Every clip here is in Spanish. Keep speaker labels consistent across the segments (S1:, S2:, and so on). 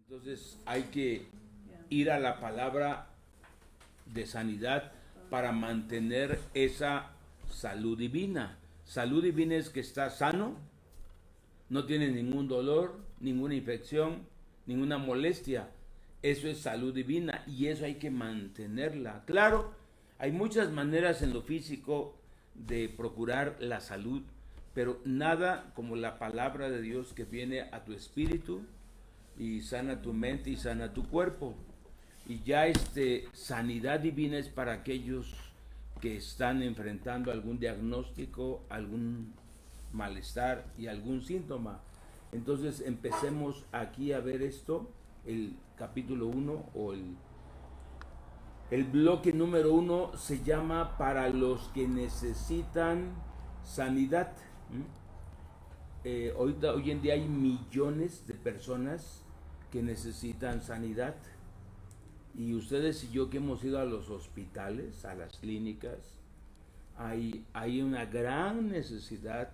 S1: Entonces hay que ir a la palabra de sanidad para mantener esa salud divina. Salud divina es que está sano, no tiene ningún dolor, ninguna infección, ninguna molestia. Eso es salud divina y eso hay que mantenerla. Claro, hay muchas maneras en lo físico de procurar la salud, pero nada como la palabra de Dios que viene a tu espíritu y sana tu mente y sana tu cuerpo. Y ya sanidad divina es para aquellos que están enfrentando algún diagnóstico, algún malestar y algún síntoma. Entonces empecemos aquí a ver esto, el capítulo 1 o el bloque número 1 se llama para los que necesitan sanidad. Hoy en día hay millones de personas que necesitan sanidad. Y ustedes y yo que hemos ido a los hospitales, a las clínicas, hay una gran necesidad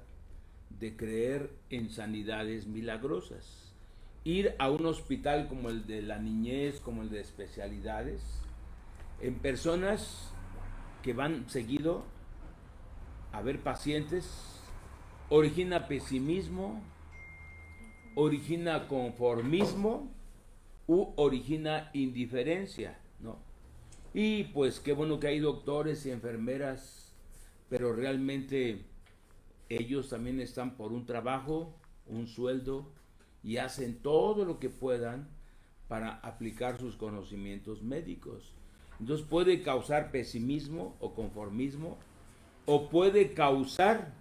S1: de creer en sanidades milagrosas. Ir a un hospital como el de la niñez, como el de especialidades, en personas que van seguido a ver pacientes, origina pesimismo, origina conformismo, origina indiferencia, ¿no? Y pues qué bueno que hay doctores y enfermeras, pero realmente ellos también están por un trabajo, un sueldo, y hacen todo lo que puedan para aplicar sus conocimientos médicos. Entonces puede causar pesimismo o conformismo, o puede causar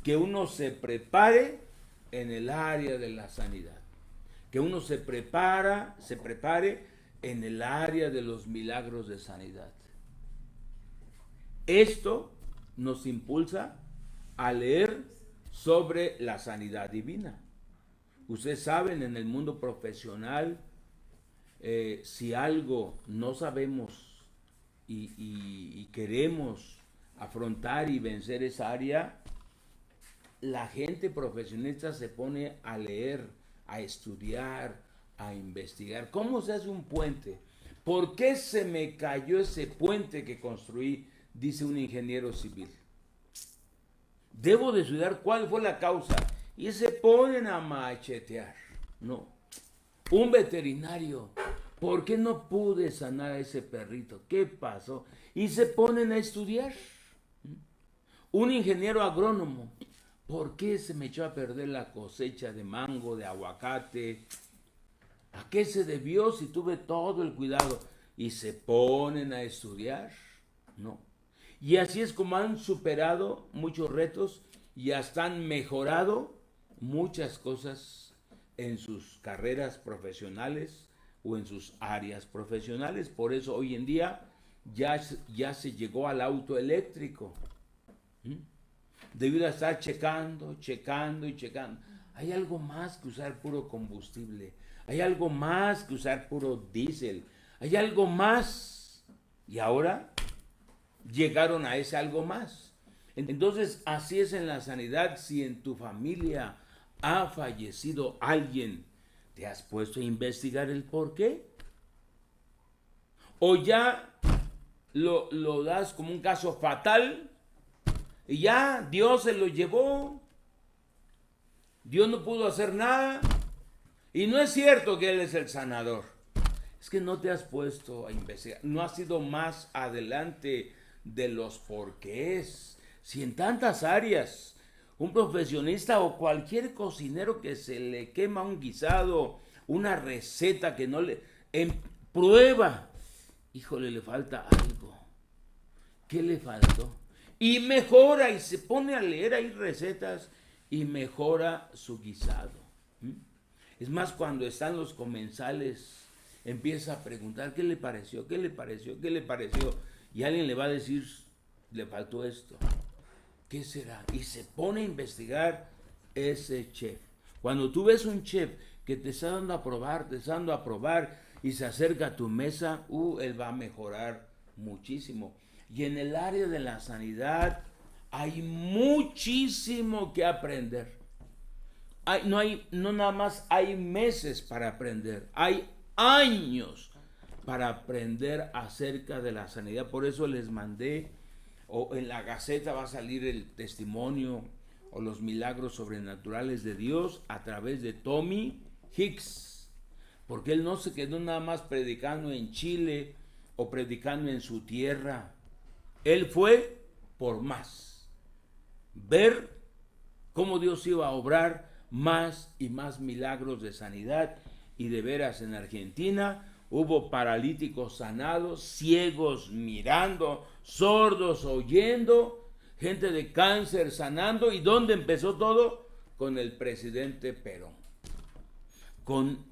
S1: que uno se prepare en el área de la sanidad, que uno se prepare en el área de los milagros de sanidad. Esto nos impulsa a leer sobre la sanidad divina. Ustedes saben, en el mundo profesional, si algo no sabemos y queremos afrontar y vencer esa área, la gente profesionista se pone a leer, a estudiar, a investigar. ¿Cómo se hace un puente? ¿Por qué se me cayó ese puente que construí? Dice un ingeniero civil. Debo de estudiar cuál fue la causa. Y se ponen a machetear. No. Un veterinario. ¿Por qué no pude sanar a ese perrito? ¿Qué pasó? Y se ponen a estudiar. Un ingeniero agrónomo. ¿Por qué se me echó a perder la cosecha de mango, de aguacate? ¿A qué se debió si tuve todo el cuidado? Y se ponen a estudiar. No. Y así es como han superado muchos retos y hasta han mejorado muchas cosas en sus carreras profesionales o en sus áreas profesionales. Por eso hoy en día ya se llegó al auto eléctrico. Debido a estar checando. Hay algo más que usar puro combustible. Hay algo más que usar puro diésel. Hay algo más. Y ahora llegaron a ese algo más. Entonces, así es en la sanidad. Si en tu familia ha fallecido alguien, ¿te has puesto a investigar el por qué? ¿O ya lo das como un caso fatal y ya Dios se lo llevó? Dios no pudo hacer nada. Y no es cierto que Él es el sanador. Es que no te has puesto a investigar. No has ido más adelante de los porqués. Si en tantas áreas un profesionista o cualquier cocinero que se le quema un guisado, una receta que no le prueba, híjole, le falta algo. ¿Qué le faltó? Y mejora y se pone a leer ahí recetas y mejora su guisado. Es más, cuando están los comensales, empieza a preguntar qué le pareció. Y alguien le va a decir, le faltó esto. ¿Qué será? Y se pone a investigar ese chef. Cuando tú ves un chef que te está dando a probar, y se acerca a tu mesa, él va a mejorar muchísimo. Y en el área de la sanidad hay muchísimo que aprender. no nada más hay meses para aprender, hay años para aprender acerca de la sanidad. Por eso les mandé, o en la Gaceta va a salir el testimonio o los milagros sobrenaturales de Dios a través de Tommy Hicks, porque él no se quedó nada más predicando en Chile o predicando en su tierra. Él fue por más, ver cómo Dios iba a obrar más y más milagros de sanidad. Y de veras, en Argentina hubo paralíticos sanados, ciegos mirando, sordos oyendo, gente de cáncer sanando. ¿Y dónde empezó todo? Con el presidente Perón.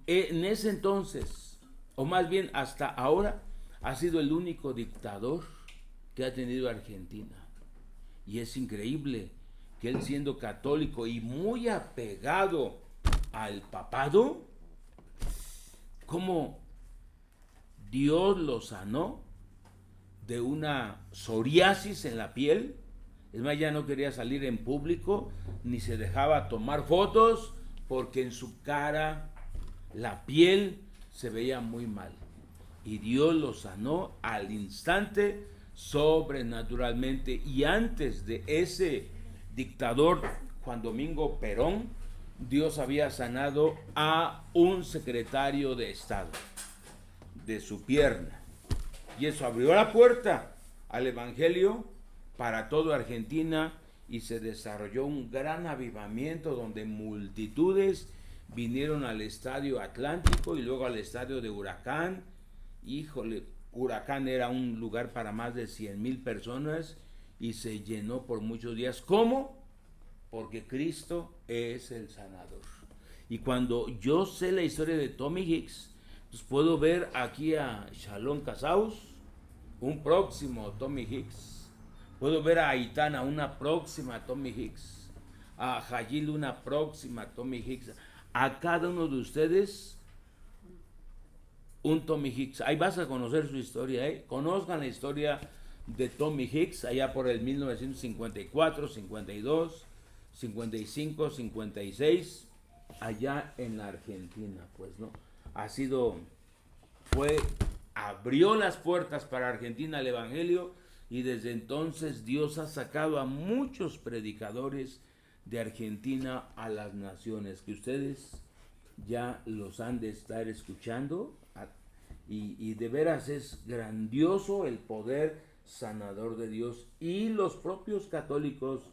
S1: En ese entonces, o más bien hasta ahora, ha sido el único dictador que ha tenido Argentina. Y es increíble que él, siendo católico y muy apegado al papado, cómo Dios lo sanó de una psoriasis en la piel. Es más, ya no quería salir en público, ni se dejaba tomar fotos, porque en su cara la piel se veía muy mal. Y Dios lo sanó al instante, sobrenaturalmente. Y antes de ese dictador, Juan Domingo Perón, Dios había sanado a un secretario de Estado de su pierna. Y eso abrió la puerta al evangelio para toda Argentina, y se desarrolló un gran avivamiento donde multitudes vinieron al Estadio Atlántico y luego al Estadio de Huracán. Híjole, Huracán era un lugar para más de 100,000 personas y se llenó por muchos días. ¿Cómo? Porque Cristo es el sanador. Y cuando yo sé la historia de Tommy Hicks, pues puedo ver aquí a Shalom Casaus, un próximo Tommy Hicks. Puedo ver a Aitana, una próxima Tommy Hicks. A Jayil, una próxima Tommy Hicks. A cada uno de ustedes, un Tommy Hicks. Ahí vas a conocer su historia, ¿eh? Conozcan la historia de Tommy Hicks allá por el 1954, 52, 55, 56, allá en la Argentina, pues, ¿no? Abrió las puertas para Argentina el evangelio, y desde entonces Dios ha sacado a muchos predicadores de Argentina a las naciones, que ustedes ya los han de estar escuchando, y de veras es grandioso el poder sanador de Dios. Y los propios católicos,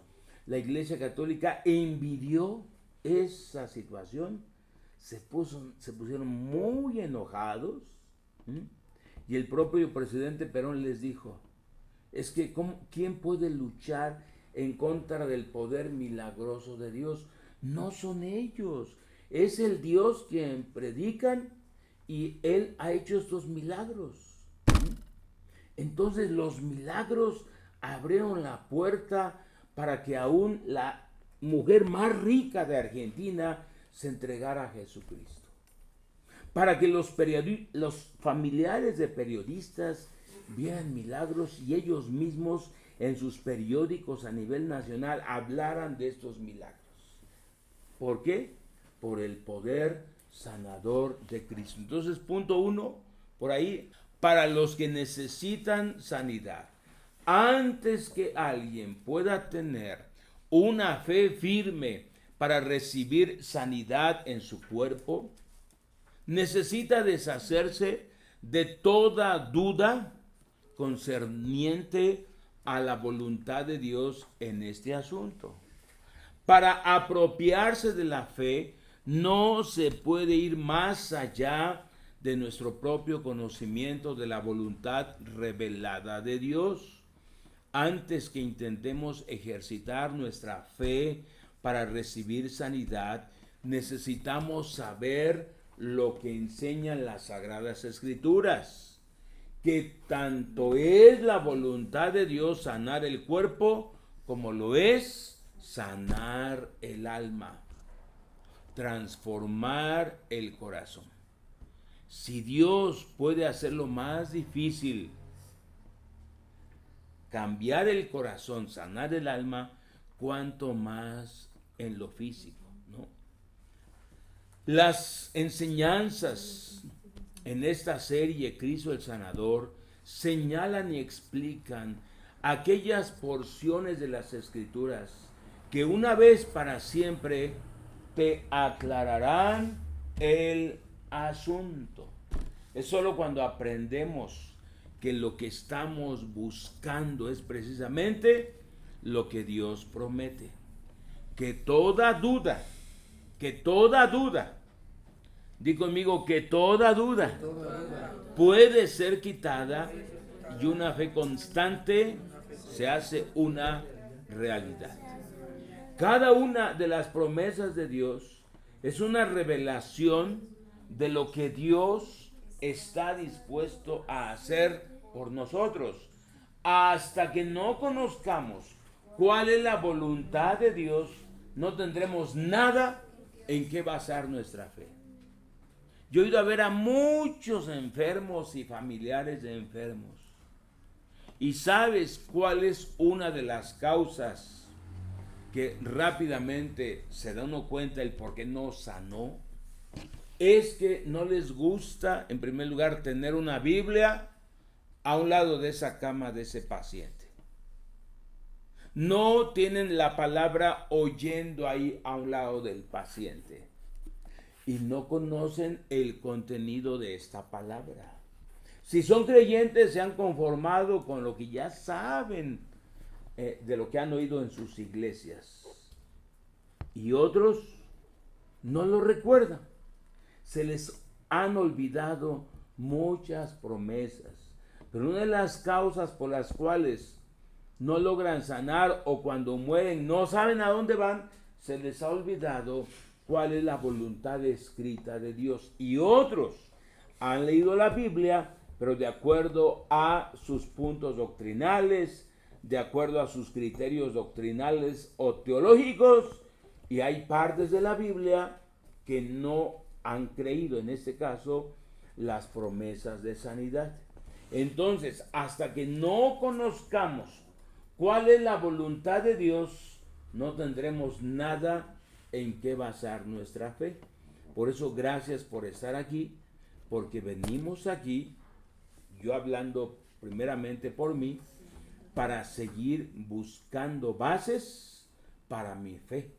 S1: la Iglesia Católica, envidió esa situación, se pusieron muy enojados, y el propio presidente Perón les dijo, es que ¿quién puede luchar en contra del poder milagroso de Dios? No son ellos, es el Dios quien predican, y Él ha hecho estos milagros. Entonces los milagros abrieron la puerta para que aún la mujer más rica de Argentina se entregara a Jesucristo. Para que los familiares de periodistas vieran milagros, y ellos mismos en sus periódicos a nivel nacional hablaran de estos milagros. ¿Por qué? Por el poder sanador de Cristo. Entonces, punto 1, por ahí, para los que necesitan sanidad, antes que alguien pueda tener una fe firme para recibir sanidad en su cuerpo, necesita deshacerse de toda duda concerniente a la voluntad de Dios en este asunto. Para apropiarse de la fe, no se puede ir más allá de nuestro propio conocimiento de la voluntad revelada de Dios. Antes que intentemos ejercitar nuestra fe para recibir sanidad, necesitamos saber lo que enseñan las Sagradas Escrituras, que tanto es la voluntad de Dios sanar el cuerpo, como lo es sanar el alma, transformar el corazón. Si Dios puede hacerlo más difícil, cambiar el corazón, sanar el alma, cuanto más en lo físico, ¿no? Las enseñanzas en esta serie Cristo el Sanador señalan y explican aquellas porciones de las Escrituras que una vez para siempre te aclararán el asunto. Es solo cuando aprendemos que lo que estamos buscando es precisamente lo que Dios promete. Que toda duda, di conmigo, que toda duda puede ser quitada y una fe constante se hace una realidad. Cada una de las promesas de Dios es una revelación de lo que Dios está dispuesto a hacer por nosotros. Hasta que no conozcamos cuál es la voluntad de Dios, no tendremos nada en qué basar nuestra fe. Yo he ido a ver a muchos enfermos y familiares de enfermos. ¿Y sabes cuál es una de las causas que rápidamente se da uno cuenta el por qué no sanó? Es que no les gusta, en primer lugar, tener una Biblia a un lado de esa cama de ese paciente. No tienen la palabra oyendo ahí a un lado del paciente. Y no conocen el contenido de esta palabra. Si son creyentes, se han conformado con lo que ya saben de lo que han oído en sus iglesias. Y otros no lo recuerdan. Se les han olvidado muchas promesas. Pero una de las causas por las cuales no logran sanar o cuando mueren no saben a dónde van, se les ha olvidado cuál es la voluntad escrita de Dios. Y otros han leído la Biblia, pero de acuerdo a sus puntos doctrinales, de acuerdo a sus criterios doctrinales o teológicos, y hay partes de la Biblia que no han creído, en este caso, las promesas de sanidad. Entonces, hasta que no conozcamos cuál es la voluntad de Dios, no tendremos nada en qué basar nuestra fe. Por eso, gracias por estar aquí, porque venimos aquí, yo hablando primeramente por mí, para seguir buscando bases para mi fe.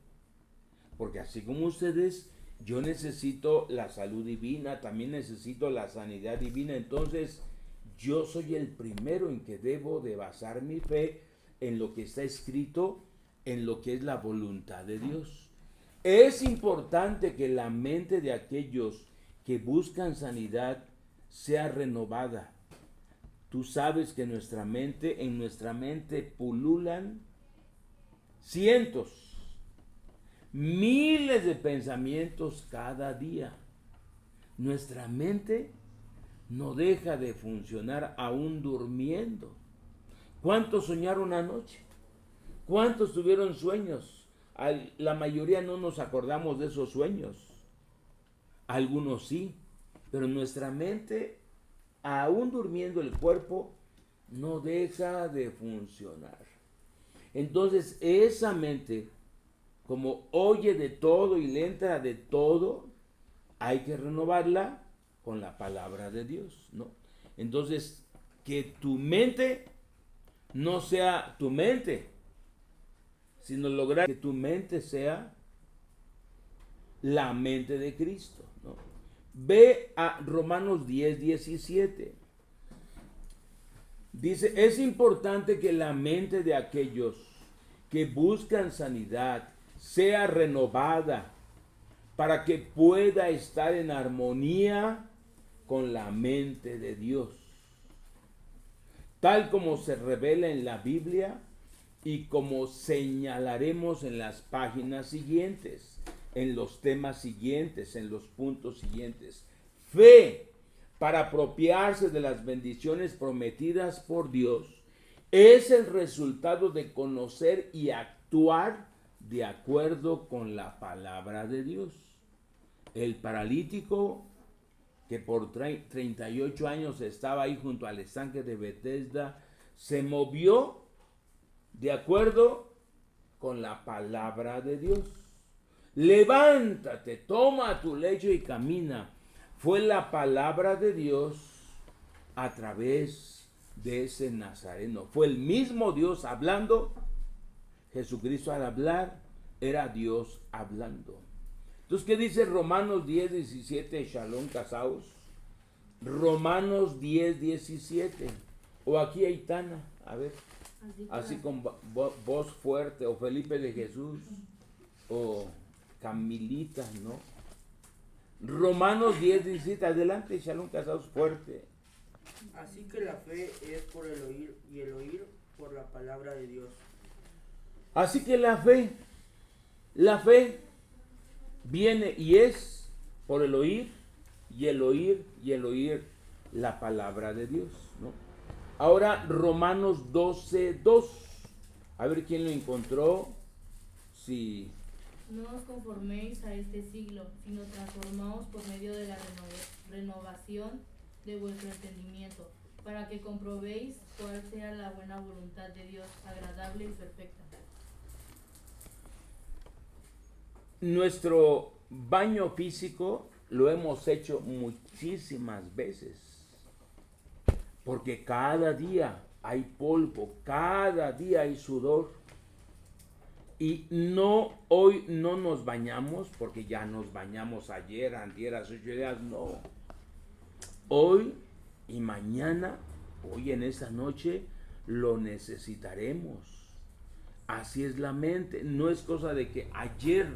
S1: Porque así como ustedes, yo necesito la salud divina, también necesito la sanidad divina. Entonces, yo soy el primero en que debo de basar mi fe en lo que está escrito, en lo que es la voluntad de Dios. Es importante que la mente de aquellos que buscan sanidad sea renovada. Tú sabes que en nuestra mente pululan cientos, miles de pensamientos cada día. Nuestra mente no deja de funcionar aún durmiendo. ¿Cuántos soñaron anoche? ¿Cuántos tuvieron sueños? La mayoría no nos acordamos de esos sueños. Algunos sí, pero nuestra mente, aún durmiendo el cuerpo, no deja de funcionar. Entonces esa mente, como oye de todo y le entra de todo, hay que renovarla con la palabra de Dios, ¿no? Entonces, que tu mente no sea tu mente, sino lograr que tu mente sea la mente de Cristo, ¿no? Ve a Romanos 10:17. Dice, es importante que la mente de aquellos que buscan sanidad sea renovada para que pueda estar en armonía con la mente de Dios, tal como se revela en la Biblia y como señalaremos en las páginas siguientes, en los temas siguientes, en los puntos siguientes. Fe para apropiarse de las bendiciones prometidas por Dios es el resultado de conocer y actuar de acuerdo con la palabra de Dios. El paralítico que por 38 años estaba ahí junto al estanque de Bethesda, se movió de acuerdo con la palabra de Dios. levántate, toma tu lecho y camina. Fue la palabra de Dios a través de ese nazareno. Fue el mismo Dios hablando. Jesucristo al hablar era Dios hablando. Entonces, ¿qué dice Romanos 10, 17? Shalom, casados. Romanos 10, 17. O aquí Aitana, a ver. Así con voz fuerte. O Felipe de Jesús. O Camilita, ¿no? Romanos 10, 17. Adelante, Shalom, casados, fuerte.
S2: Así que la fe es por el oír y el oír por la palabra de Dios.
S1: Así que la fe viene y es por el oír y el oír y el oír la palabra de Dios, ¿no? Ahora Romanos 12, 2. A ver quién lo encontró. Sí.
S3: No os conforméis a este siglo, sino transformaos por medio de la renovación de vuestro entendimiento, para que comprobéis cuál sea la buena voluntad de Dios, agradable y perfecta.
S1: Nuestro baño físico lo hemos hecho muchísimas veces, porque cada día hay polvo, cada día hay sudor, y hoy no nos bañamos porque ya nos bañamos ayer, antier, hace 8 días, no. Hoy y mañana, hoy en esta noche, lo necesitaremos. Así es la mente, no es cosa de que ayer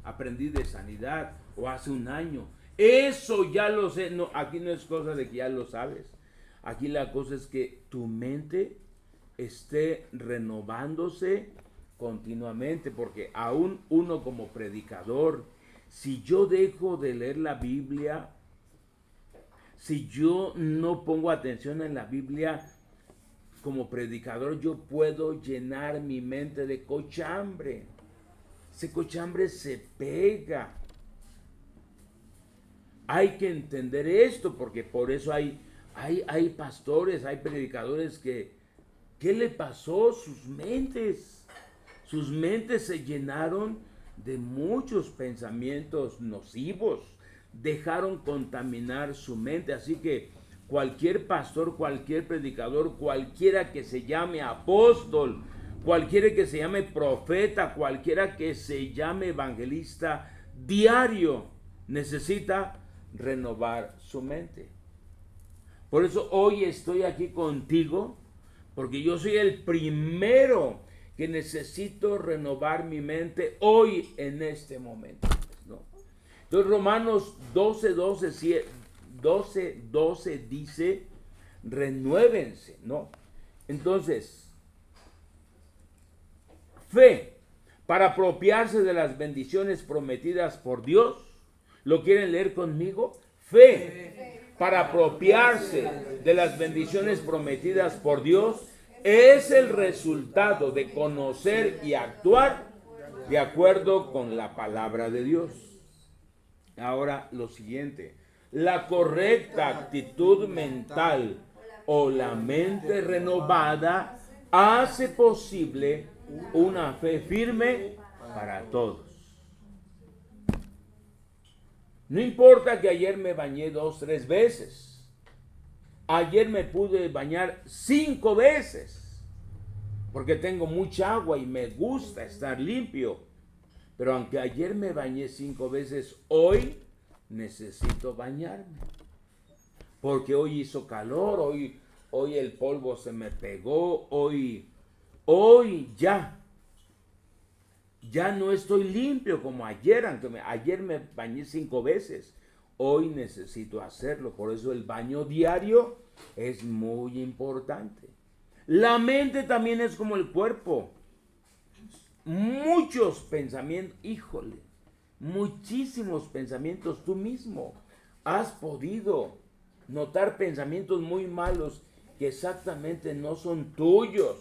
S1: aprendí de sanidad o hace un año, eso ya lo sé. No, aquí no es cosa de que ya lo sabes. Aquí la cosa es que tu mente esté renovándose continuamente, porque aún uno como predicador, si yo dejo de leer la Biblia, si yo no pongo atención en la Biblia, como predicador yo puedo llenar mi mente de cochambre. Ese cochambre se pega. Hay que entender esto, porque por eso hay pastores, hay predicadores que, ¿qué le pasó? Sus mentes se llenaron de muchos pensamientos nocivos, dejaron contaminar su mente. Así que cualquier pastor, cualquier predicador, cualquiera que se llame apóstol, cualquiera que se llame profeta, cualquiera que se llame evangelista, diario necesita renovar su mente. Por eso hoy estoy aquí contigo, porque yo soy el primero que necesito renovar mi mente hoy en este momento, ¿no? Entonces Romanos 12 dice, renuévense, ¿no? Entonces, fe para apropiarse de las bendiciones prometidas por Dios. ¿Lo quieren leer conmigo? Fe para apropiarse de las bendiciones prometidas por Dios es el resultado de conocer y actuar de acuerdo con la palabra de Dios. Ahora lo siguiente, la correcta actitud mental o la mente renovada hace posible una fe firme para todos. No importa que ayer me bañé 2, 3 veces. Ayer me pude bañar 5 veces. Porque tengo mucha agua y me gusta estar limpio. Pero aunque ayer me bañé 5 veces, hoy necesito bañarme. Porque hoy hizo calor, hoy el polvo se me pegó, hoy ya no estoy limpio como ayer, aunque ayer me bañé 5 veces. Hoy necesito hacerlo, por eso el baño diario es muy importante. La mente también es como el cuerpo. Muchos pensamientos, muchísimos pensamientos. Tú mismo has podido notar pensamientos muy malos que exactamente no son tuyos.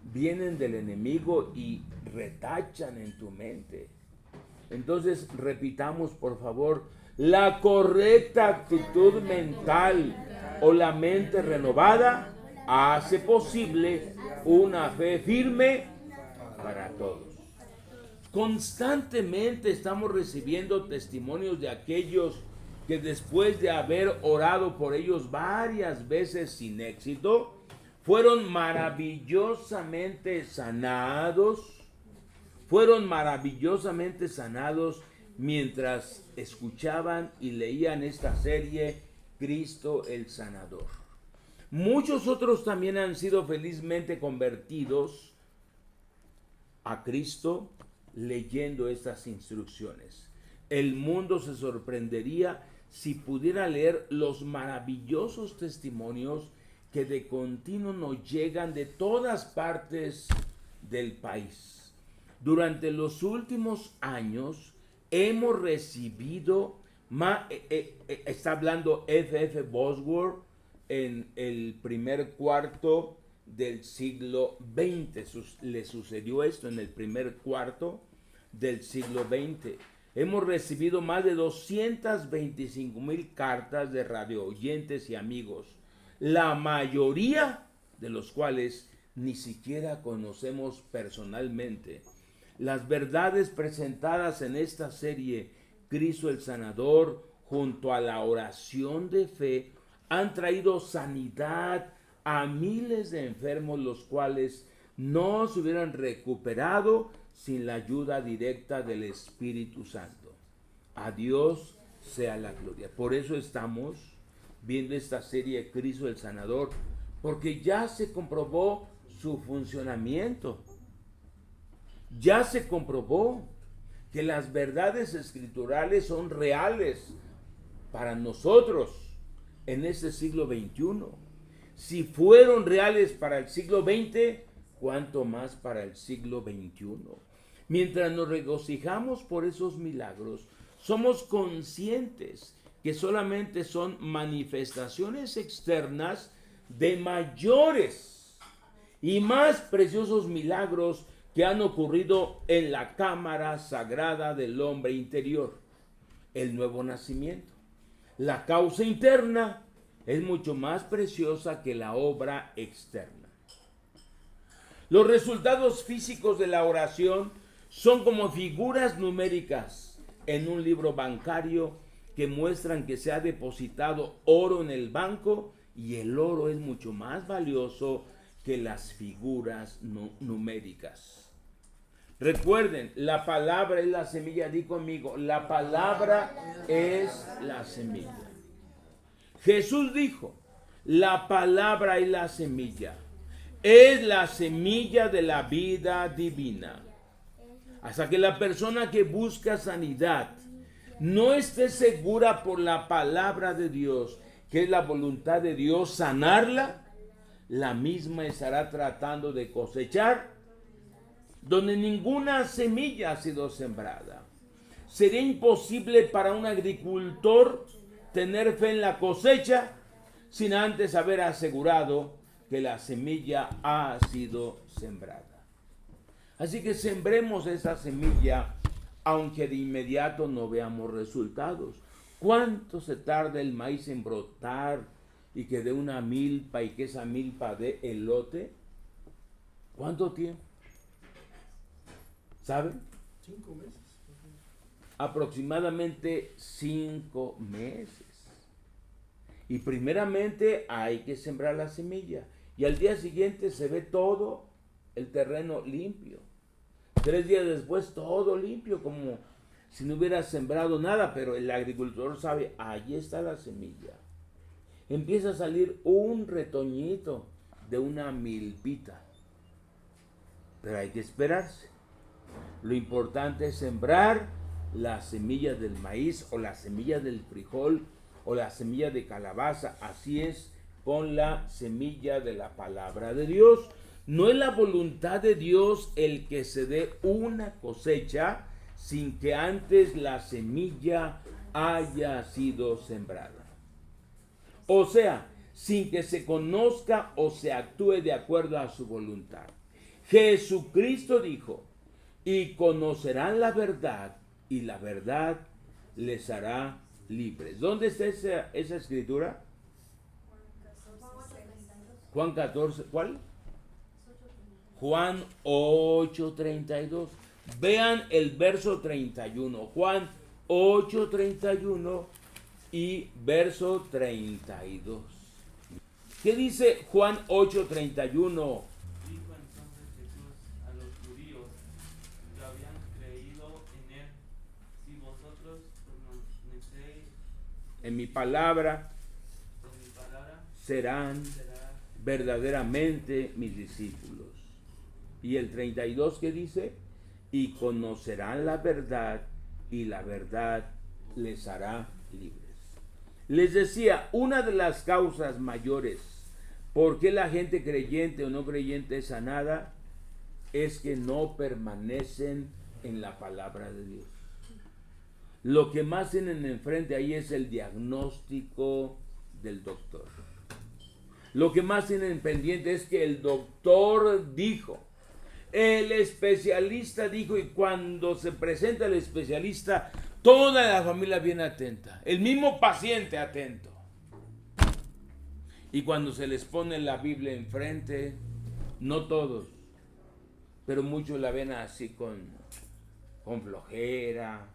S1: Vienen del enemigo y retachan en tu mente. Entonces repitamos por favor, la correcta actitud mental o la mente renovada hace posible una fe firme para todos. Constantemente estamos recibiendo testimonios de aquellos que después de haber orado por ellos varias veces sin éxito, fueron maravillosamente sanados. Fueron maravillosamente sanados mientras escuchaban y leían esta serie, Cristo el Sanador. Muchos otros también han sido felizmente convertidos a Cristo leyendo estas instrucciones. El mundo se sorprendería si pudiera leer los maravillosos testimonios que de continuo nos llegan de todas partes del país. Durante los últimos años hemos recibido, está hablando F.F. Bosworth, en el primer cuarto del siglo XX. Le sucedió esto en el primer cuarto del siglo XX. Hemos recibido más de 225,000 cartas de radio oyentes y amigos, la mayoría de los cuales ni siquiera conocemos personalmente. Las verdades presentadas en esta serie, Cristo el Sanador, junto a la oración de fe, han traído sanidad a miles de enfermos, los cuales no se hubieran recuperado sin la ayuda directa del Espíritu Santo. A Dios sea la gloria. Por eso estamos viendo esta serie Cristo el Sanador, porque ya se comprobó su funcionamiento. Ya se comprobó que las verdades escriturales son reales para nosotros en este siglo XXI. Si fueron reales para el siglo XX, ¿cuánto más para el siglo XXI? Mientras nos regocijamos por esos milagros, somos conscientes que solamente son manifestaciones externas de mayores y más preciosos milagros que han ocurrido en la cámara sagrada del hombre interior, el nuevo nacimiento. La causa interna es mucho más preciosa que la obra externa. Los resultados físicos de la oración son como figuras numéricas en un libro bancario que muestran que se ha depositado oro en el banco, y el oro es mucho más valioso que las figuras numéricas. Recuerden, la palabra es la semilla. Di conmigo, la palabra es la semilla. Jesús dijo, la palabra es la semilla. Es la semilla de la vida divina. Hasta que la persona que busca sanidad no esté segura por la palabra de Dios, que es la voluntad de Dios sanarla, la misma estará tratando de cosechar donde ninguna semilla ha sido sembrada. Sería imposible para un agricultor tener fe en la cosecha sin antes haber asegurado que la semilla ha sido sembrada. Así que sembremos esa semilla, aunque de inmediato no veamos resultados. ¿Cuánto se tarda el maíz en brotar y que dé una milpa y que esa milpa dé elote? ¿Cuánto tiempo? ¿Saben?
S2: 5 meses.
S1: Aproximadamente 5 meses. Y primeramente hay que sembrar la semilla. Y al día siguiente se ve todo el terreno limpio. 3 días después todo limpio, como si no hubiera sembrado nada. Pero el agricultor sabe, ahí está la semilla. Empieza a salir un retoñito de una milpita. Pero hay que esperarse. Lo importante es sembrar las semillas del maíz o las semillas del frijol o la semilla de calabaza. Así es con la semilla de la palabra de Dios. No es la voluntad de Dios el que se dé una cosecha sin que antes la semilla haya sido sembrada. O sea, sin que se conozca o se actúe de acuerdo a su voluntad. Jesucristo dijo, y conocerán la verdad, y la verdad les hará libres. ¿Dónde está esa escritura? Juan 14, ¿cuál? Juan 8:32. Vean el verso 31, Juan 8:31 y verso 32. ¿Qué dice Juan 8:31?
S4: Dijo entonces Jesús a los judíos que habían creído en él: si vosotros permanecéis
S1: En mi palabra
S4: en mi palabra,
S1: serán
S4: será
S1: verdaderamente mis discípulos. Y el 32 que dice, y conocerán la verdad, y la verdad les hará libres. Les decía, una de las causas mayores por qué la gente creyente o no creyente es sanada, es que no permanecen en la palabra de Dios. Lo que más tienen enfrente ahí es el diagnóstico del doctor. Lo que más tienen pendiente es que el doctor dijo, el especialista dijo, y cuando se presenta el especialista, toda la familia viene atenta, el mismo paciente atento. Y cuando se les pone la Biblia enfrente, no todos, pero muchos la ven así con flojera,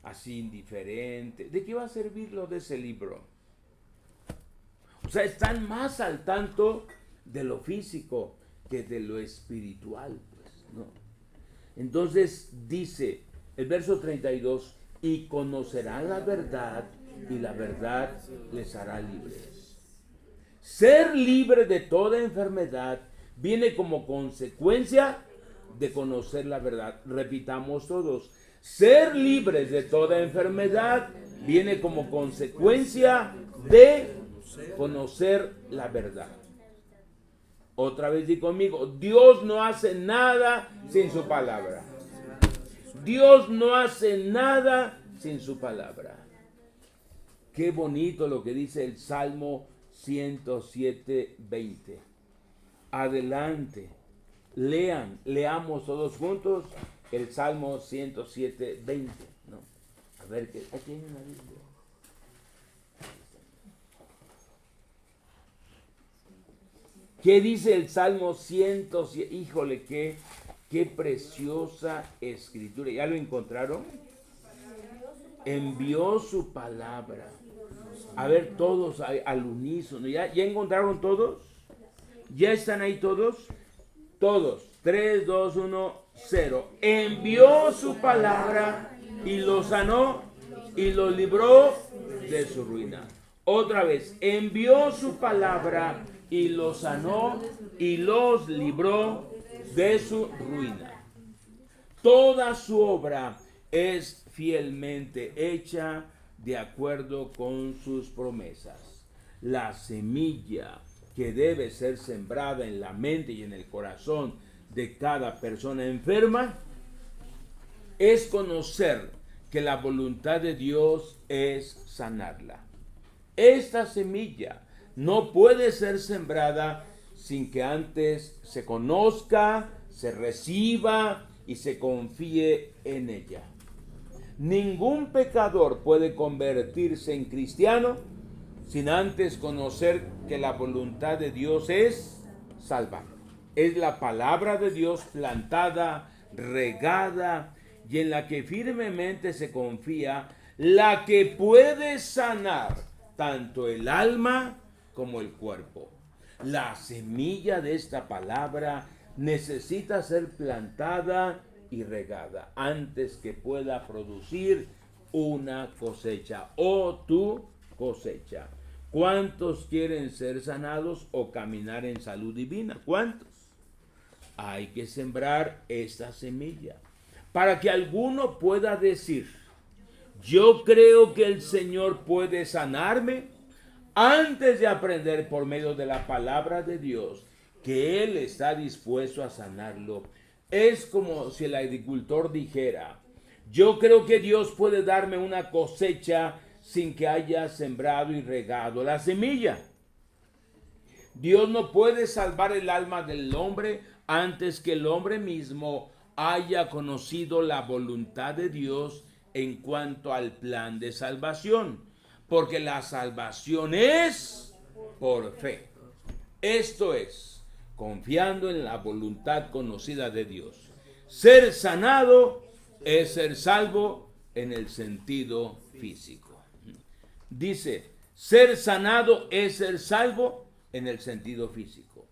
S1: así indiferente. ¿De qué va a servir lo de ese libro? O sea, están más al tanto de lo físico que de lo espiritual, pues, ¿no? Entonces dice el verso 32, y conocerán la verdad, y la verdad les hará libres. Ser libre de toda enfermedad viene como consecuencia de conocer la verdad. Repitamos todos. Ser libres de toda enfermedad viene como consecuencia de conocer la verdad. Otra vez di conmigo, Dios no hace nada sin su palabra. Dios no hace nada sin su palabra. Qué bonito lo que dice el Salmo 107:20. Adelante, leamos todos juntos el Salmo 107:20, ¿no? A ver, aquí hay una Biblia. ¿Qué dice el Salmo 107? Híjole, qué preciosa escritura. ¿Ya lo encontraron? Envió su palabra. A ver, todos al unísono. ¿Ya encontraron todos? ¿Ya están ahí todos? Todos. 3, 2, 1, 0. Envió su palabra y los sanó y los libró de su ruina. Otra vez. Envió su palabra y los sanó y los libró de su ruina. Toda su obra es fielmente hecha de acuerdo con sus promesas. La semilla que debe ser sembrada en la mente y en el corazón de cada persona enferma es conocer que la voluntad de Dios es sanarla. Esta semilla no puede ser sembrada sin que antes se conozca, se reciba y se confíe en ella. Ningún pecador puede convertirse en cristiano sin antes conocer que la voluntad de Dios es salvar. Es la palabra de Dios plantada, regada y en la que firmemente se confía, la que puede sanar tanto el alma como el cuerpo. La semilla de esta palabra necesita ser plantada y regada antes que pueda producir una cosecha o tu cosecha. ¿Cuántos quieren ser sanados o caminar en salud divina? ¿Cuántos? Hay que sembrar esta semilla para que alguno pueda decir, yo creo que el Señor puede sanarme, antes de aprender por medio de la palabra de Dios que Él está dispuesto a sanarlo. Es como si el agricultor dijera, yo creo que Dios puede darme una cosecha sin que haya sembrado y regado la semilla. Dios no puede salvar el alma del hombre antes que el hombre mismo haya conocido la voluntad de Dios en cuanto al plan de salvación, porque la salvación es por fe. Esto es, confiando en la voluntad conocida de Dios. Ser sanado es ser salvo en el sentido físico. Dice, ser sanado es ser salvo en el sentido físico.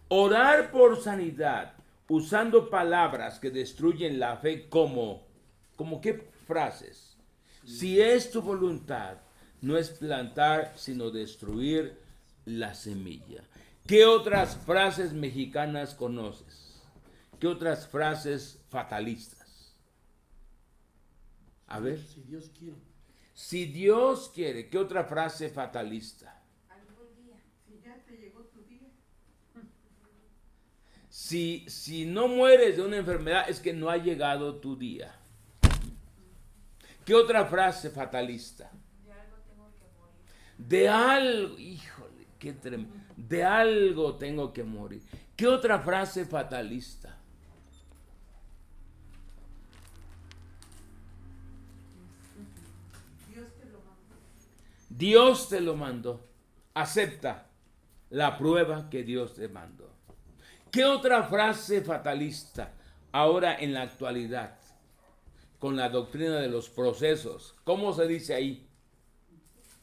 S1: Orar por sanidad usando palabras que destruyen la fe como qué frases. Si es tu voluntad, no es plantar, sino destruir la semilla. ¿Qué otras frases mexicanas conoces? ¿Qué otras frases fatalistas? A ver.
S5: Si Dios quiere.
S1: Si Dios quiere, ¿qué otra frase fatalista?
S6: Algún día. Si ya te llegó tu día.
S1: Si no mueres de una enfermedad, es que no ha llegado tu día. ¿Qué otra frase fatalista?
S6: De algo tengo que morir.
S1: De algo, híjole, qué tremendo. De algo tengo que morir. ¿Qué otra frase fatalista?
S6: Dios te lo mandó.
S1: Dios te lo mandó. Acepta la prueba que Dios te mandó. ¿Qué otra frase fatalista ahora en la actualidad con la doctrina de los procesos? ¿Cómo se dice ahí?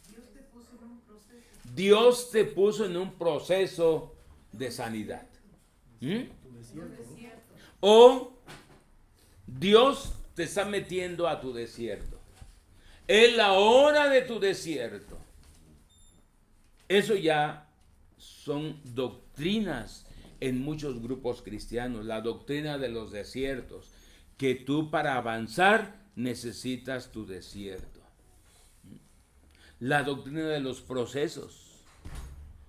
S6: Dios te puso en un proceso.
S1: Dios te puso en un proceso de sanidad. ¿Mm? O Dios te está metiendo a tu desierto. Es la hora de tu desierto. Eso ya son doctrinas en muchos grupos cristianos. La doctrina de los desiertos. Que tú para avanzar necesitas tu desierto. La doctrina de los procesos.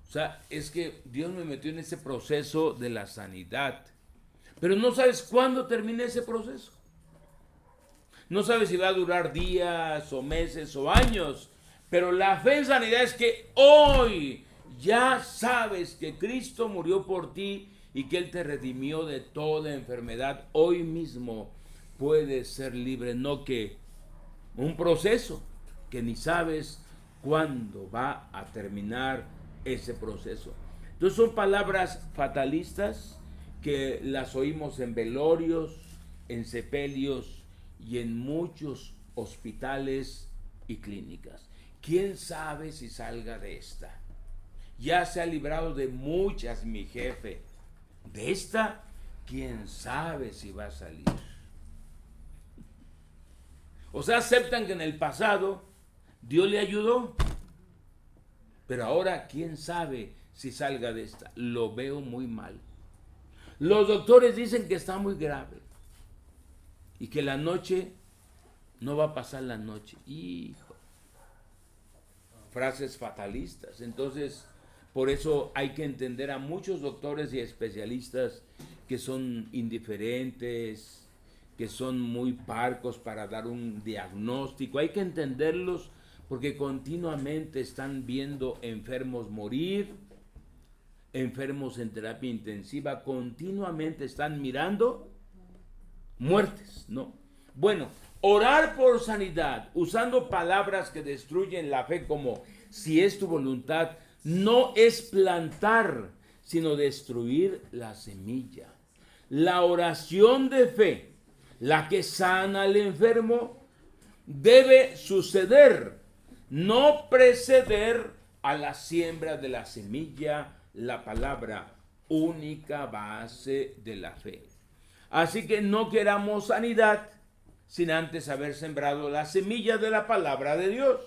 S1: O sea, es que Dios me metió en ese proceso de la sanidad. Pero no sabes cuándo termine ese proceso. No sabes si va a durar días o meses o años. Pero la fe en sanidad es que hoy ya sabes que Cristo murió por ti y que Él te redimió de toda enfermedad. Hoy mismo puedes ser libre, no que un proceso que ni sabes cuándo va a terminar ese proceso. Entonces son palabras fatalistas que las oímos en velorios, en sepelios y en muchos hospitales y clínicas. ¿Quién sabe si salga de esta? Ya se ha librado de muchas mi jefe. De esta, ¿quién sabe si va a salir? O sea, aceptan que en el pasado Dios le ayudó. Pero ahora, ¿quién sabe si salga de esta? Lo veo muy mal. Los doctores dicen que está muy grave. Y que la noche no va a pasar la noche. Hijo. Frases fatalistas. Entonces, por eso hay que entender a muchos doctores y especialistas que son indiferentes, que son muy parcos para dar un diagnóstico. Hay que entenderlos porque continuamente están viendo enfermos morir, enfermos en terapia intensiva, continuamente están mirando muertes, ¿no? Bueno, orar por sanidad usando palabras que destruyen la fe como si es tu voluntad, no es plantar, sino destruir la semilla. La oración de fe, la que sana al enfermo, debe suceder, no preceder a la siembra de la semilla, la palabra, única base de la fe. Así que no queramos sanidad sin antes haber sembrado la semilla de la palabra de Dios.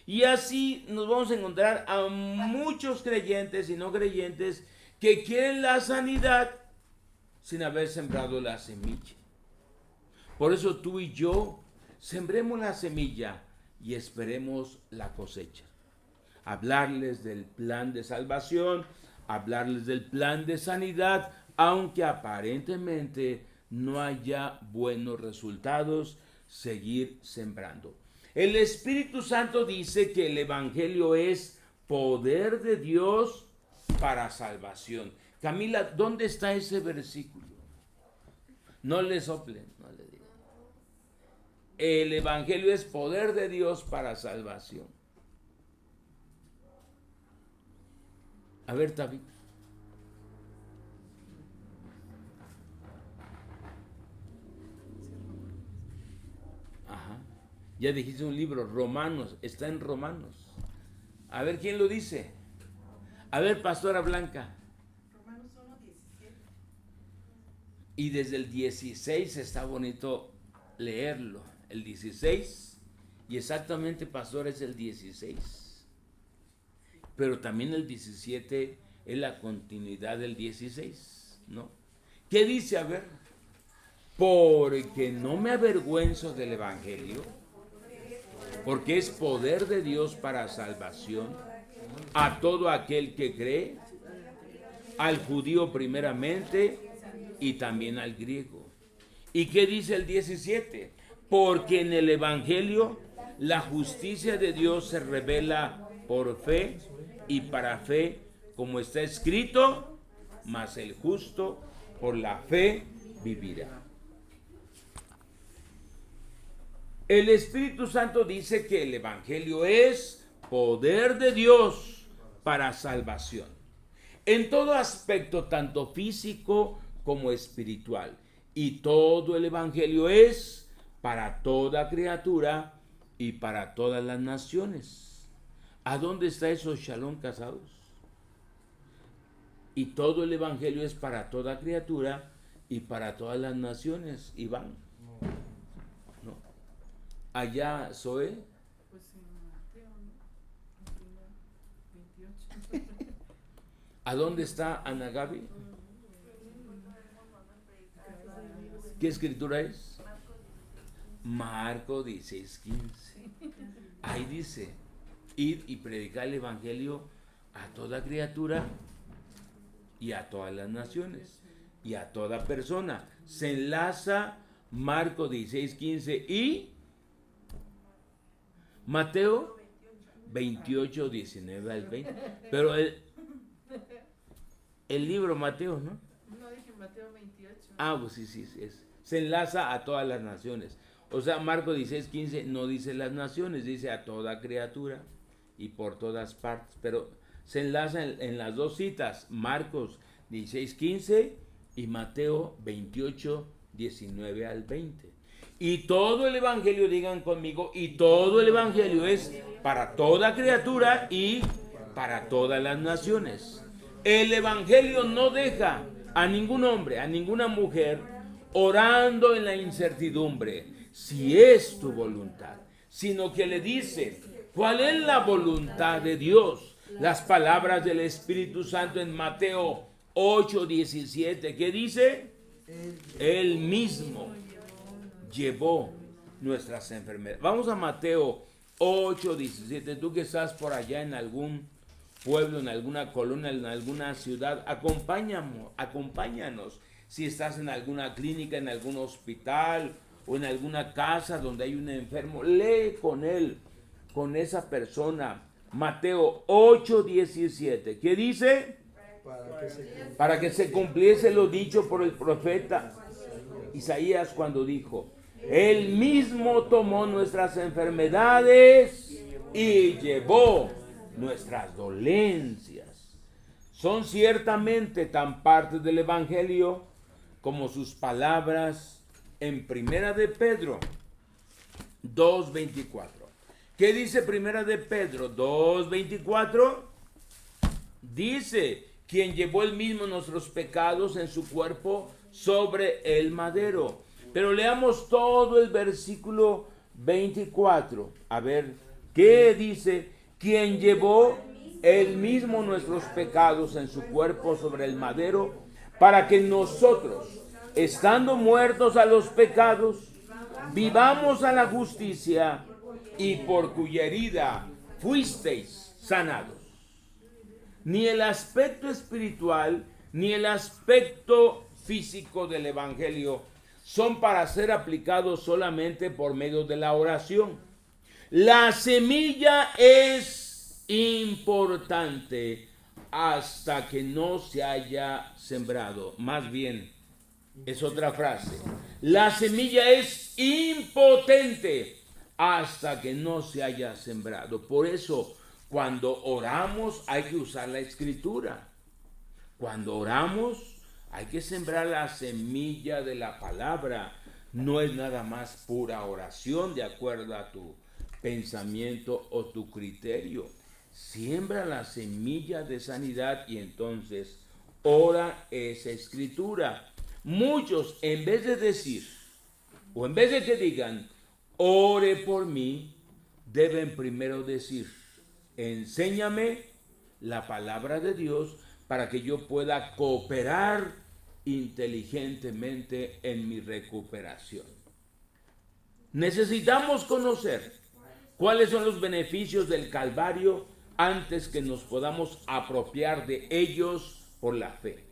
S1: Y así nos vamos a encontrar a muchos creyentes y no creyentes que quieren la sanidad sin haber sembrado la semilla. Por eso tú y yo sembremos la semilla y esperemos la cosecha. Hablarles del plan de salvación, hablarles del plan de sanidad, aunque aparentemente no haya buenos resultados, seguir sembrando. El Espíritu Santo dice que el Evangelio es poder de Dios para salvación. Camila, ¿dónde está ese versículo? No le soplen, no le digan. El Evangelio es poder de Dios para salvación. A ver, David. Ya dijiste un libro, Romanos, está en Romanos. A ver, ¿quién lo dice? A ver, Pastora Blanca.
S6: Romanos 1:17.
S1: Y desde el 16 está bonito leerlo. El 16, y exactamente, pastor, es el 16. Pero también el 17 es la continuidad del 16, ¿no? ¿Qué dice? A ver. Porque no me avergüenzo del Evangelio, porque es poder de Dios para salvación a todo aquel que cree, al judío primeramente y también al griego. ¿Y qué dice el 17? Porque en el Evangelio la justicia de Dios se revela por fe y para fe, como está escrito, mas el justo por la fe vivirá. El Espíritu Santo dice que el Evangelio es poder de Dios para salvación, en todo aspecto, tanto físico como espiritual. Y todo el Evangelio es para toda criatura y para todas las naciones. ¿A dónde está eso, Shalom, casados? Y todo el Evangelio es para toda criatura y para todas las naciones, Iván. No. Allá, Zoe.
S6: Pues en Mateo, ¿no? 28.
S1: ¿A dónde está Ana Gaby? ¿Qué escritura es? Marcos 16:15. Ahí dice, id y predicar el Evangelio a toda criatura y a todas las naciones y a toda persona. Se enlaza Marcos 16:15 y Mateo 28:19 al 20. Pero el libro Mateo, ¿no?
S6: No dije Mateo 28.
S1: Ah, pues sí, se enlaza a todas las naciones. O sea, Marcos 16:15 no dice las naciones, dice a toda criatura y por todas partes. Pero se enlaza en las dos citas, Marcos 16:15 y Mateo 28:19 al 20. Y todo el Evangelio, digan conmigo, y todo el Evangelio es para toda criatura y para todas las naciones. El Evangelio no deja a ningún hombre, a ninguna mujer, orando en la incertidumbre, si es tu voluntad, sino que le dice, ¿cuál es la voluntad de Dios? Las palabras del Espíritu Santo en Mateo 8:17, ¿qué dice? Él mismo llevó nuestras enfermedades. Vamos a Mateo 8:17. Tú que estás por allá en algún pueblo, en alguna colonia, en alguna ciudad, acompáñanos. Si estás en alguna clínica, en algún hospital o en alguna casa donde hay un enfermo, lee con él, con esa persona. Mateo 8:17. ¿Qué dice? Para que se cumpliese lo dicho por el profeta Isaías cuando dijo, Él mismo tomó nuestras enfermedades y llevó nuestras dolencias. Son ciertamente tan parte del Evangelio como sus palabras en Primera de Pedro 2:24. ¿Qué dice Primera de Pedro 2:24? Dice, quien llevó él mismo nuestros pecados en su cuerpo sobre el madero. Pero leamos todo el versículo 24. A ver, ¿qué dice? Quien llevó él mismo nuestros pecados en su cuerpo sobre el madero, para que nosotros, estando muertos a los pecados, vivamos a la justicia, y por cuya herida fuisteis sanados. Ni el aspecto espiritual, ni el aspecto físico del Evangelio son para ser aplicados solamente por medio de la oración. La semilla es importante hasta que no se haya sembrado. Más bien, es otra frase. La semilla es impotente hasta que no se haya sembrado. Por eso, cuando oramos hay que usar la escritura. Cuando oramos hay que sembrar la semilla de la palabra. no es nada más pura oración de acuerdo a tu pensamiento o tu criterio. Siembra la semilla de sanidad y entonces ora esa escritura. Muchos, en vez de decir, o en vez de que digan, ore por mí, deben primero decir, enséñame la palabra de Dios para que yo pueda cooperar inteligentemente en mi recuperación. Necesitamos conocer cuáles son los beneficios del Calvario antes que nos podamos apropiar de ellos por la fe.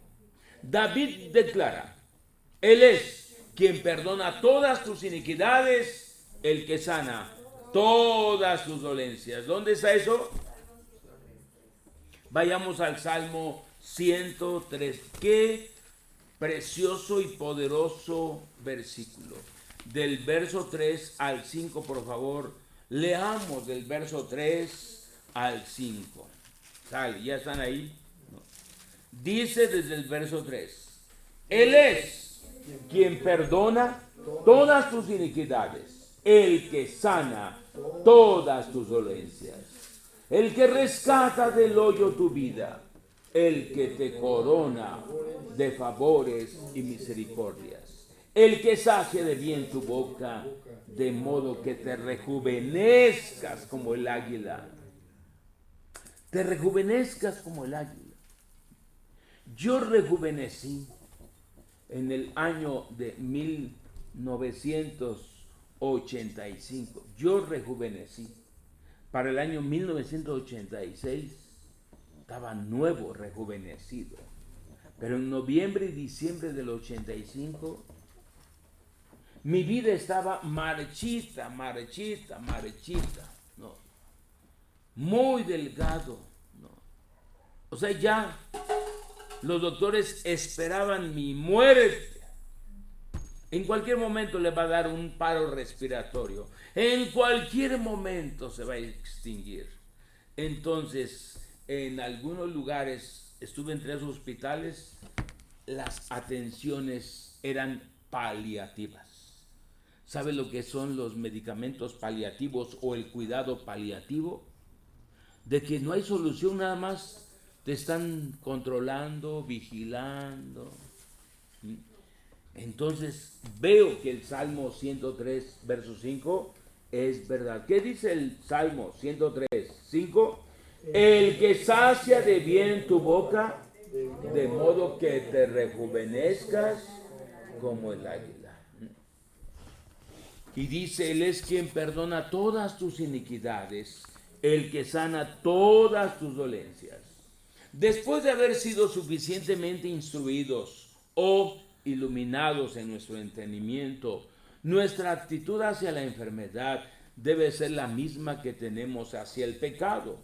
S1: David declara, Él es quien perdona todas tus iniquidades, el que sana todas tus dolencias. ¿Dónde está eso? Vayamos al Salmo 103. Qué precioso y poderoso versículo. Del verso 3 al 5, por favor, leamos del verso 3 al 5. Sale, ¿ya están ahí? No. Dice desde el verso 3, Él es quien perdona todas tus iniquidades, el que sana todas tus dolencias, el que rescata del hoyo tu vida, el que te corona de favores y misericordias, el que sacia de bien tu boca, de modo que te rejuvenezcas como el águila. Te rejuvenezcas como el águila. Yo rejuvenecí en el año de 1985. Yo rejuvenecí. Para el año 1986 estaba nuevo, rejuvenecido. Pero en noviembre y diciembre del 85, mi vida estaba marchita, ¿no? Muy delgado, ¿no? O sea, ya los doctores esperaban mi muerte. En cualquier momento le va a dar un paro respiratorio. En cualquier momento se va a extinguir. Entonces, en algunos lugares, estuve en 3 hospitales, las atenciones eran paliativas. ¿Sabe lo que son los medicamentos paliativos o el cuidado paliativo? De que no hay solución, nada más te están controlando, vigilando. Entonces veo que el Salmo 103, verso 5 es verdad. ¿Qué dice el Salmo 103, 5? El que sacia de bien tu boca, de modo que te rejuvenezcas como el águila. Y dice, Él es quien perdona todas tus iniquidades, el que sana todas tus dolencias. Después de haber sido suficientemente instruidos o iluminados en nuestro entendimiento, nuestra actitud hacia la enfermedad debe ser la misma que tenemos hacia el pecado.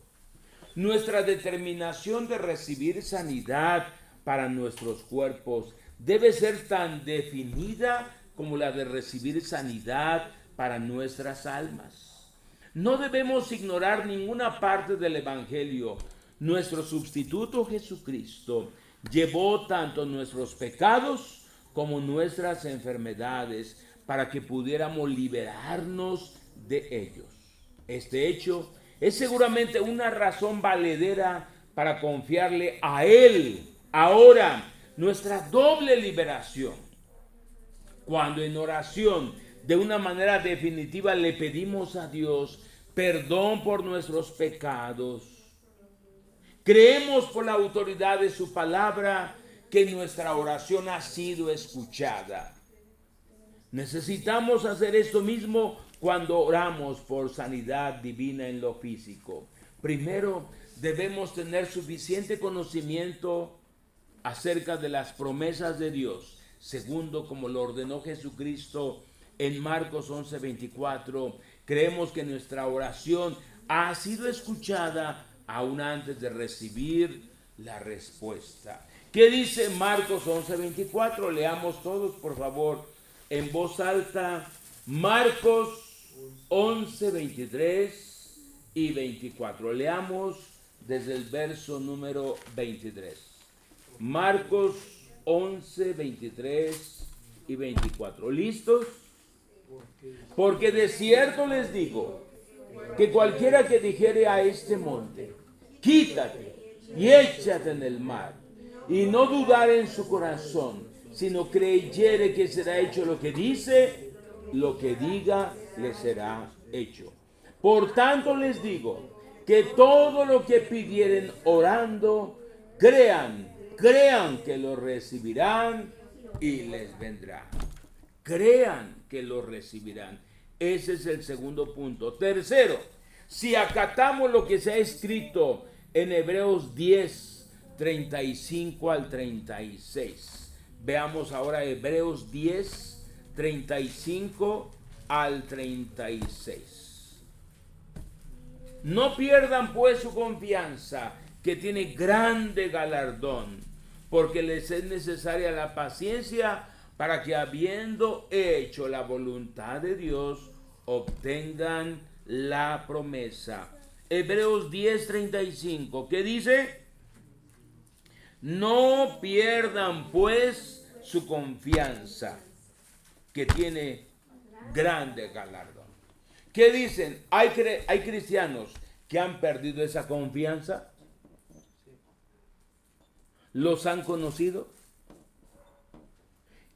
S1: Nuestra determinación de recibir sanidad para nuestros cuerpos debe ser tan definida como la de recibir sanidad para nuestras almas. No debemos ignorar ninguna parte del Evangelio. Nuestro sustituto Jesucristo llevó tanto nuestros pecados como nuestras enfermedades para que pudiéramos liberarnos de ellos. Este hecho es seguramente una razón valedera para confiarle a Él ahora nuestra doble liberación. Cuando en oración, de una manera definitiva, le pedimos a Dios perdón por nuestros pecados, creemos por la autoridad de su palabra que nuestra oración ha sido escuchada. Necesitamos hacer esto mismo cuando oramos por sanidad divina en lo físico. Primero, debemos tener suficiente conocimiento acerca de las promesas de Dios. Segundo, como lo ordenó Jesucristo en Marcos 11:24, creemos que nuestra oración ha sido escuchada aún antes de recibir la respuesta. ¿Qué dice Marcos 11:24? Leamos todos, por favor, en voz alta. Marcos 11:23 y 24. Leamos desde el verso número 23. Marcos 11:23 y 24. ¿Listos? Porque de cierto les digo que cualquiera que dijere a este monte, quítate y échate en el mar, y no dudar en su corazón, sino creyere que será hecho lo que dice, lo que diga le será hecho. Por tanto les digo que todo lo que pidieren orando, crean que lo recibirán y les vendrá. Crean que lo recibirán. Ese es el segundo punto. Tercero, si acatamos lo que se ha escrito en Hebreos 10, 35 al 36. Veamos ahora Hebreos 10, 35 al 36. No pierdan pues su confianza, que tiene grande galardón, porque les es necesaria la paciencia para que, habiendo hecho la voluntad de Dios, obtengan la promesa. Hebreos 10:35, ¿qué dice? No pierdan pues su confianza, que tiene grande galardón. ¿Qué dicen? ¿Hay cristianos que han perdido esa confianza? ¿Los han conocido?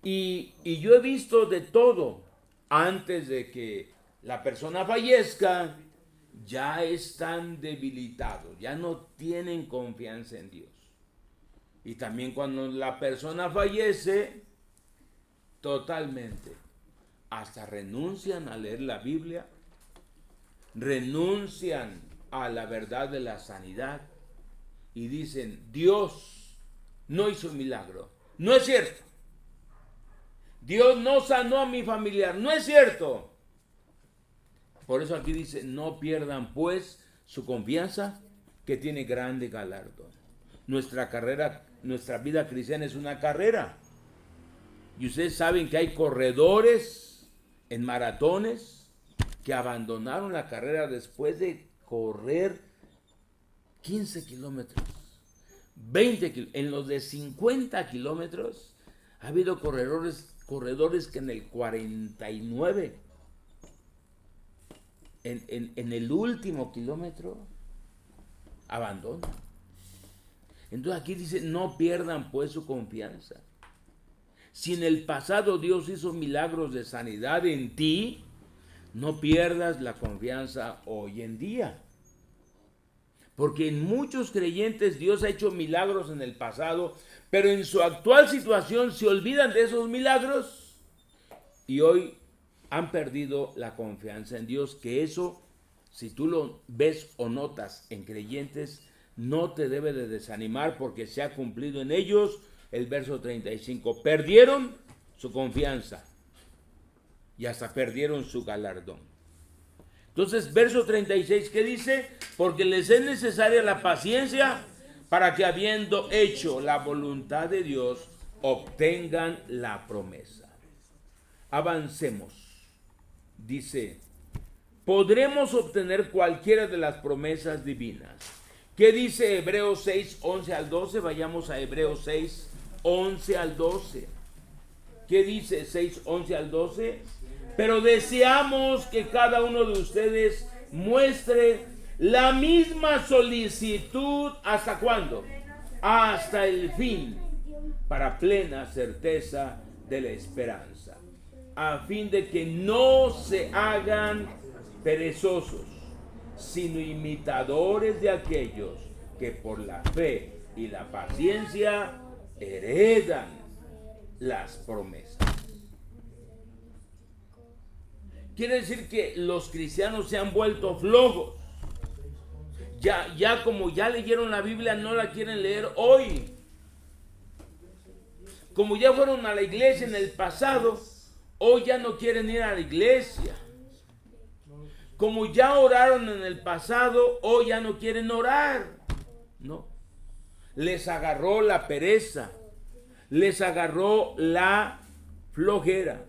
S1: Y yo he visto de todo. Antes de que la persona fallezca, ya están debilitados, ya no tienen confianza en Dios. Y también cuando la persona fallece, totalmente, hasta renuncian a leer la Biblia, renuncian a la verdad de la sanidad y dicen, Dios no hizo un milagro. No es cierto. Dios no sanó a mi familiar. No es cierto. Por eso aquí dice, no pierdan pues su confianza, que tiene grande galardón. Nuestra carrera, nuestra vida cristiana es una carrera. Y ustedes saben que hay corredores en maratones que abandonaron la carrera después de correr 15 kilómetros, 20 kilómetros. En los de 50 kilómetros ha habido corredores que en el 49, en el último kilómetro, abandonan. Entonces aquí dice, no pierdan pues su confianza. Si en el pasado Dios hizo milagros de sanidad en ti, no pierdas la confianza hoy en día. Porque en muchos creyentes Dios ha hecho milagros en el pasado, pero en su actual situación se olvidan de esos milagros y hoy han perdido la confianza en Dios. Que eso, si tú lo ves o notas en creyentes, no te debe de desanimar, porque se ha cumplido en ellos el verso 35. Perdieron su confianza y hasta perdieron su galardón. Entonces, verso 36, ¿qué dice? Porque les es necesaria la paciencia para que, habiendo hecho la voluntad de Dios, obtengan la promesa. Avancemos. Dice, podremos obtener cualquiera de las promesas divinas. ¿Qué dice Hebreos 6, 11 al 12? Vayamos a Hebreos 6, 11 al 12. ¿Qué dice 6, 11 al 12? Pero deseamos que cada uno de ustedes muestre la misma solicitud. ¿Hasta cuándo? Hasta el fin, para plena certeza de la esperanza, a fin de que no se hagan perezosos, sino imitadores de aquellos que por la fe y la paciencia heredan las promesas. Quiere decir que los cristianos se han vuelto flojos. Ya como ya leyeron la Biblia, no la quieren leer hoy. Como ya fueron a la iglesia en el pasado, hoy ya no quieren ir a la iglesia. Como ya oraron en el pasado, hoy ya no quieren orar. No. Les agarró la pereza. Les agarró la flojera.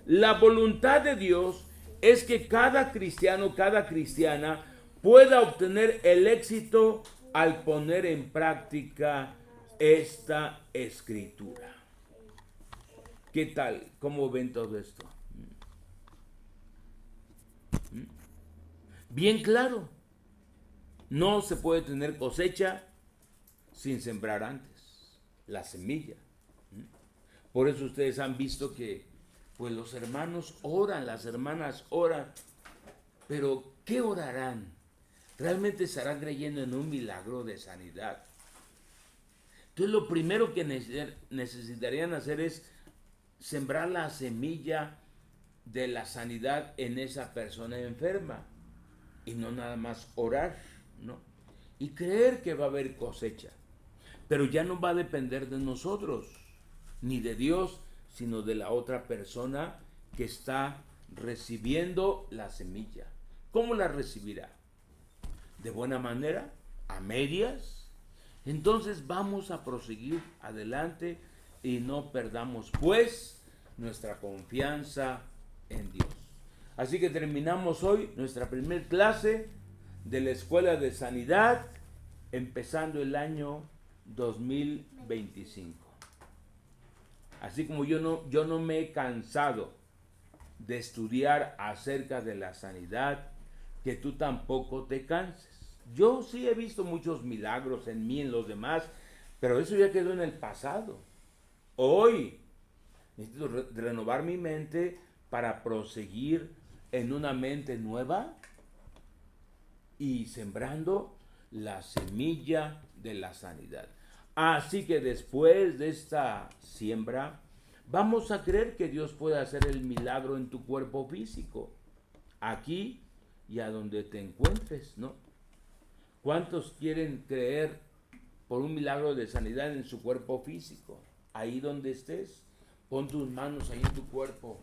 S1: La voluntad de Dios es que cada cristiano, cada cristiana pueda obtener el éxito al poner en práctica esta escritura. ¿Qué tal? ¿Cómo ven todo esto? bien claro. No se puede tener cosecha sin sembrar antes la semilla. Por eso ustedes han visto que pues los hermanos oran, las hermanas oran, pero ¿qué orarán? ¿Realmente estarán creyendo en un milagro de sanidad? Entonces lo primero que necesitarían hacer es sembrar la semilla de la sanidad en esa persona enferma y no nada más orar, ¿no? Y creer que va a haber cosecha, pero ya no va a depender de nosotros ni de Dios, sino de la otra persona que está recibiendo la semilla. ¿Cómo la recibirá? ¿De buena manera? ¿A medias? Entonces vamos a proseguir adelante y no perdamos pues nuestra confianza en Dios. Así que terminamos hoy nuestra primera clase de la Escuela de Sanidad, empezando el año 2025. Así como yo no me he cansado de estudiar acerca de la sanidad, que tú tampoco te canses. Yo sí he visto muchos milagros en mí, en los demás, pero eso ya quedó en el pasado. Hoy necesito renovar mi mente para proseguir en una mente nueva y sembrando la semilla de la sanidad. Así que después de esta siembra, vamos a creer que Dios puede hacer el milagro en tu cuerpo físico, aquí y a donde te encuentres, ¿no? ¿Cuántos quieren creer por un milagro de sanidad en su cuerpo físico? Ahí donde estés, pon tus manos ahí en tu cuerpo.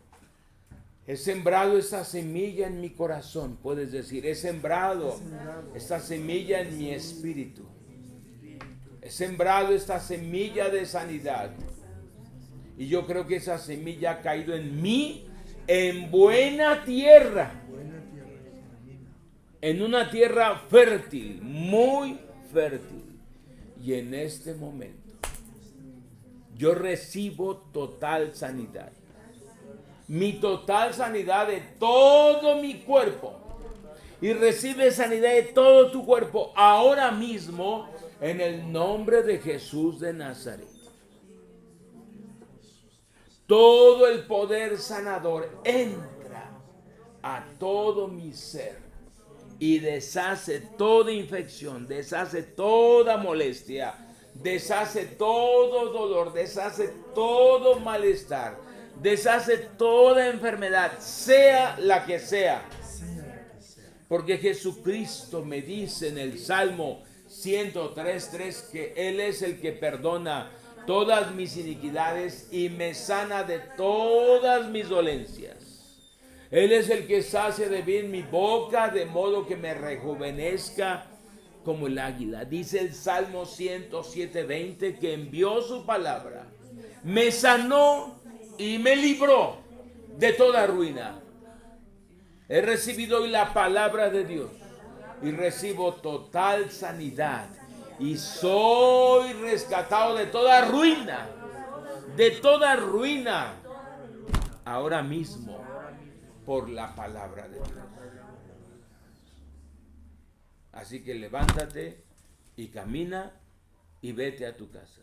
S1: He sembrado esta semilla en mi corazón, puedes decir, he sembrado esta semilla en mi espíritu. He sembrado esta semilla de sanidad. Y yo creo que esa semilla ha caído en mí en buena tierra. En una tierra fértil, muy fértil. Y en este momento yo recibo total sanidad. Mi total sanidad de todo mi cuerpo. Y recibe sanidad de todo tu cuerpo ahora mismo en el nombre de Jesús de Nazaret. Todo el poder sanador entra a todo mi ser y deshace toda infección, deshace toda molestia, deshace todo dolor, deshace todo malestar, deshace toda enfermedad, sea la que sea. Porque Jesucristo me dice en el Salmo 103:3 que Él es el que perdona todas mis iniquidades y me sana de todas mis dolencias. Él es el que sacia de bien mi boca, de modo que me rejuvenezca como el águila. Dice el Salmo 107:20 que envió su palabra, me sanó y me libró de toda ruina. He recibido hoy la palabra de Dios y recibo total sanidad y soy rescatado de toda ruina, ahora mismo por la palabra de Dios. Así que levántate y camina y vete a tu casa.